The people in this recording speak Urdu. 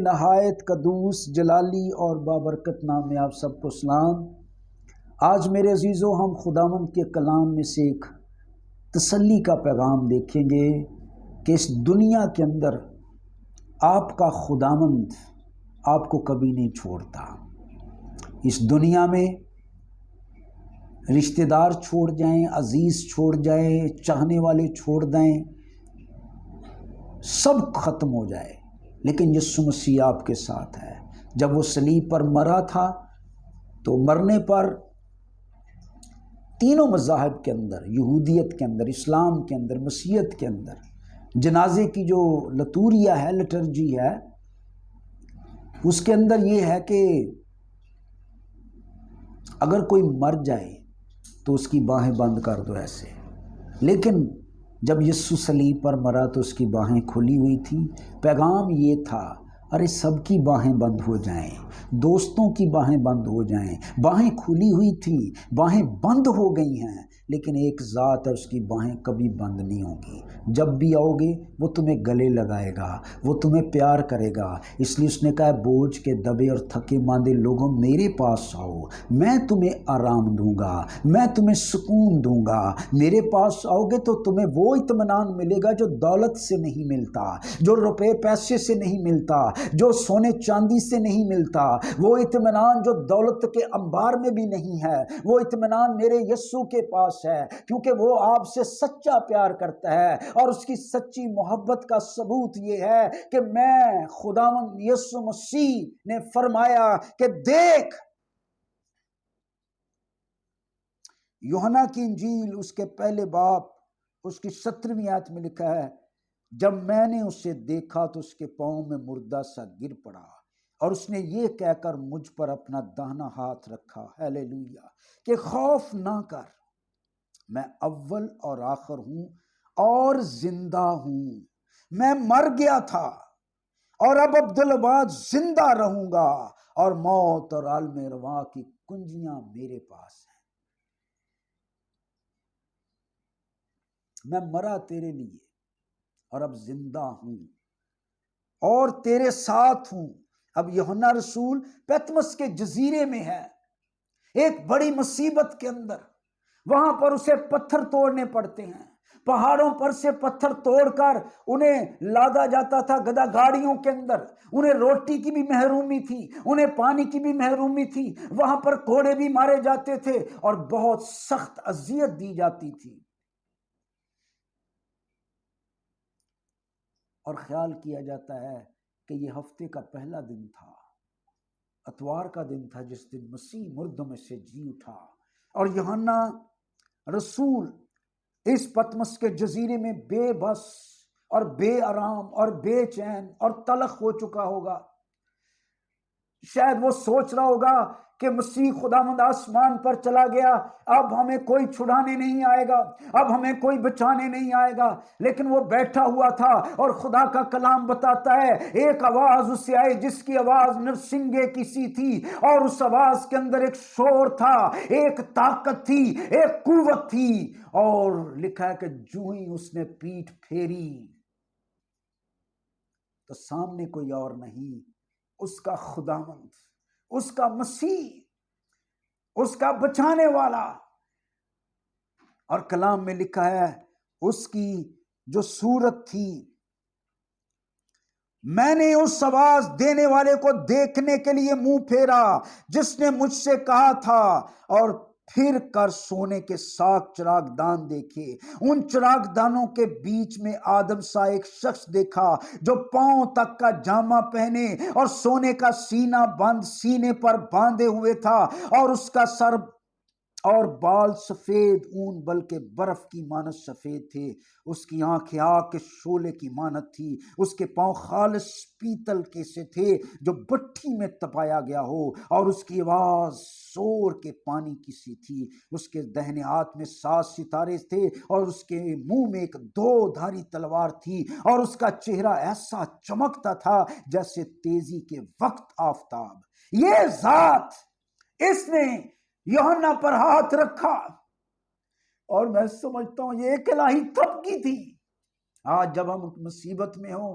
نہایت قدوس جلالی اور بابرکت نام میں آپ سب کو سلام۔ آج میرے عزیزوں ہم خداوند کے کلام میں سے ایک تسلی کا پیغام دیکھیں گے کہ اس دنیا کے اندر آپ کا خداوند آپ کو کبھی نہیں چھوڑتا۔ اس دنیا میں رشتہ دار چھوڑ جائیں، عزیز چھوڑ جائیں، چاہنے والے چھوڑ دیں، سب ختم ہو جائے، لیکن یسوع مسیح آپ کے ساتھ ہے۔ جب وہ صلیب پر مرا تھا تو مرنے پر تینوں مذاہب کے اندر، یہودیت کے اندر، اسلام کے اندر، مسیحیت کے اندر، جنازے کی جو لتوریہ ہے، لٹرجی ہے، اس کے اندر یہ ہے کہ اگر کوئی مر جائے تو اس کی باہیں بند کر دو ایسے، لیکن جب یسوع صلیب پر مرا تو اس کی باہیں کھلی ہوئی تھیں۔ پیغام یہ تھا، ارے سب کی باہیں بند ہو جائیں، دوستوں کی باہیں بند ہو جائیں۔ باہیں کھلی ہوئی تھیں، باہیں بند ہو گئی ہیں، لیکن ایک ذات ہے، اس کی باہیں کبھی بند نہیں ہوں گی۔ جب بھی آؤ گے وہ تمہیں گلے لگائے گا، وہ تمہیں پیار کرے گا۔ اس لیے اس نے کہا، بوجھ کے دبے اور تھکے ماندے لوگوں میرے پاس آؤ، میں تمہیں آرام دوں گا، میں تمہیں سکون دوں گا۔ میرے پاس آؤ گے تو تمہیں وہ اطمینان ملے گا جو دولت سے نہیں ملتا، جو روپے پیسے سے نہیں ملتا، جو سونے چاندی سے نہیں ملتا۔ وہ اطمینان جو دولت کے انبار میں بھی نہیں ہے، وہ اطمینان میرے یسوع کے پاس ہے، کیونکہ وہ آپ سے سچا پیار کرتا ہے، اور اس کی سچی محبت کا ثبوت یہ ہے کہ میں خداوند یسوع مسیح نے فرمایا کہ دیکھ، یوحنا کی انجیل اس کے پہلے باب اس کی 17ویں آیت میں لکھا ہے، جب میں نے اسے دیکھا تو اس کے پاؤں میں مردہ سا گر پڑا، اور اس نے یہ کہہ کر مجھ پر اپنا داہنا ہاتھ رکھا، ہیلیلویا، کہ خوف نہ کر، میں اول اور آخر ہوں اور زندہ ہوں۔ میں مر گیا تھا اور اب ابدالآباد زندہ رہوں گا، اور موت اور عالم رواں کی کنجیاں میرے پاس ہیں۔ میں مرا تیرے لیے اور اب زندہ ہوں اور تیرے ساتھ ہوں۔ اب یوحنا رسول پتمس کے جزیرے میں ہے، ایک بڑی مصیبت کے اندر۔ وہاں پر اسے پتھر توڑنے پڑتے ہیں، پہاڑوں پر سے پتھر توڑ کر انہیں لادا جاتا تھا گدا گاڑیوں کے اندر۔ انہیں روٹی کی بھی محرومی تھی، انہیں پانی کی بھی محرومی تھی، وہاں پر کوڑے بھی مارے جاتے تھے اور بہت سخت اذیت دی جاتی تھی۔ اور خیال کیا جاتا ہے کہ یہ ہفتے کا پہلا دن تھا، اتوار کا دن تھا، جس دن مسیح مردوں میں سے جی اٹھا، اور یوحنا رسول اس پتمس کے جزیرے میں بے بس اور بے آرام اور بے چین اور تلخ ہو چکا ہوگا۔ شاید وہ سوچ رہا ہوگا کہ مسیح خداوند آسمان پر چلا گیا، اب ہمیں کوئی چھڑانے نہیں آئے گا، اب ہمیں کوئی بچانے نہیں آئے گا۔ لیکن وہ بیٹھا ہوا تھا، اور خدا کا کلام بتاتا ہے ایک آواز اس سے آئی جس کی آواز نرسنگے کی سی تھی، اور اس آواز کے اندر ایک شور تھا، ایک طاقت تھی، ایک قوت تھی، اور لکھا ہے کہ جو ہی اس نے پیٹھ پھیری تو سامنے کوئی اور نہیں، اس کا خداوند، اس کا مسیح، اس کا بچانے والا۔ اور کلام میں لکھا ہے اس کی جو صورت تھی، میں نے اس آواز دینے والے کو دیکھنے کے لیے منہ پھیرا جس نے مجھ سے کہا تھا، اور پھر کر سونے کے 7 چراغ دان دیکھے۔ ان چراغ دانوں کے بیچ میں آدم سا ایک شخص دیکھا جو پاؤں تک کا جامہ پہنے اور سونے کا سینے پر باندھے ہوئے تھا، اور اس کا سر اور بال سفید اون بلکہ برف کی مانت سفید تھے۔ اس کی آنکھیں آگ کے شعلے کی مانت تھی، اس کے پاؤں خالص پیتل کے سے تھے جو بٹھی میں تپایا گیا ہو، اور اس کی آواز زور کے پانی کی سی تھی۔ اس کے دہنے ہاتھ میں 7 ستارے تھے، اور اس کے منہ میں ایک 2 دھاری تلوار تھی، اور اس کا چہرہ ایسا چمکتا تھا جیسے تیزی کے وقت آفتاب۔ یہ ذات، اس نے یوحنا پر ہاتھ رکھا، اور میں سمجھتا ہوں یہ ایک الہی طبقی تھی۔ آج جب ہم مصیبت میں ہوں،